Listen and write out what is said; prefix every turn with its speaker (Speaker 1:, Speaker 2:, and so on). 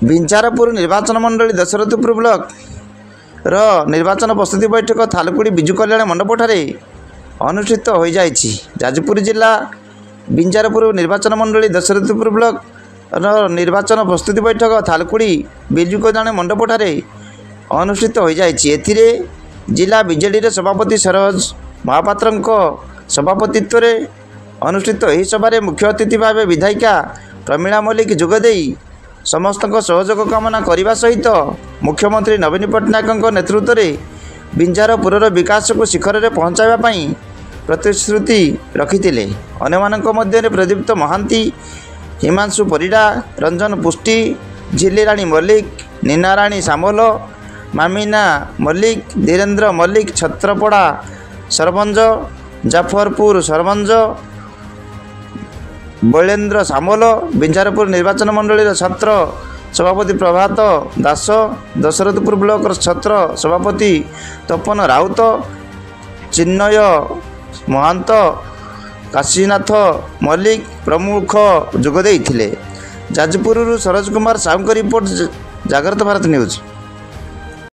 Speaker 1: ବିଞ୍ଝାରପୁର ନିର୍ବାଚନ ମଣ୍ଡଳୀ ଦଶରଥପୁର ବ୍ଲକର ନିର୍ବାଚନ ପ୍ରସ୍ତୁତି ବୈଠକ ଥାଲକୁଡ଼ି ବିଜୁ କଲ୍ୟାଣ ମଣ୍ଡପଠାରେ ଅନୁଷ୍ଠିତ ହୋଇଯାଇଛି। ଯାଜପୁର ଜିଲ୍ଲା ବିଞ୍ଝାରପୁର ନିର୍ବାଚନ ମଣ୍ଡଳୀ ଦଶରଥପୁର ବ୍ଲକର ନିର୍ବାଚନ ପ୍ରସ୍ତୁତି ବୈଠକ ଥାଲକୁଡ଼ି ବିଜୁ କଲ୍ୟାଣ ମଣ୍ଡପଠାରେ ଅନୁଷ୍ଠିତ ହୋଇଯାଇଛି। ଏଥିରେ ଜିଲ୍ଲା ବିଜେଡ଼ିର ସଭାପତି ସରୋଜ ମହାପାତ୍ରଙ୍କ ସଭାପତିତ୍ୱରେ ଅନୁଷ୍ଠିତ ଏହି ସଭାରେ ମୁଖ୍ୟ ଅତିଥି ଭାବେ ବିଧାୟିକା ପ୍ରମିଳା ମଲ୍ଲିକ ଯୋଗଦେଇ ସମସ୍ତଙ୍କ ସହଯୋଗ କାମନା କରିବା ସହିତ ମୁଖ୍ୟମନ୍ତ୍ରୀ ନବୀନ ପଟ୍ଟନାୟକଙ୍କ ନେତୃତ୍ୱରେ ବିଞ୍ଝାରପୁରର ବିକାଶକୁ ଶିଖରରେ ପହଞ୍ଚାଇବା ପାଇଁ ପ୍ରତିଶ୍ରୁତି ରଖିଥିଲେ। ଅନ୍ୟମାନଙ୍କ ମଧ୍ୟରେ ପ୍ରଦୀପ୍ତ ମହାନ୍ତି, ହିମାଂଶୁ ପରିଡ଼ା, ରଞ୍ଜନ ପୁଷ୍ଟି, ଝିଲିରାଣୀ ମଲ୍ଲିକ, ନୀନାରାଣୀ ସାମଲ, ମାମିନା ମଲ୍ଲିକ, ଧୀରେନ୍ଦ୍ର ମଲ୍ଲିକ, ଛତ୍ରପଡ଼ା ସରପଞ୍ଚ, ଜାଫରପୁର ସରପଞ୍ଚ ବୈଳେନ୍ଦ୍ର ସାମଲ, ବିଞ୍ଝାରପୁର ନିର୍ବାଚନ ମଣ୍ଡଳୀର ଛାତ୍ର ସଭାପତି ପ୍ରଭାତ ଦାସ, ଦଶରଥପୁର ବ୍ଲକର ଛାତ୍ର ସଭାପତି ତପନ ରାଉତ, ଚିନ୍ମୟ ମହାନ୍ତ, କାଶୀନାଥ ମଲ୍ଲିକ ପ୍ରମୁଖ ଯୋଗ ଦେଇଥିଲେ। ଯାଜପୁରରୁ ସରୋଜ କୁମାର ସାହୁଙ୍କ ରିପୋର୍ଟ, ଜାଗ୍ରତ ଭାରତ ନ୍ୟୁଜ୍।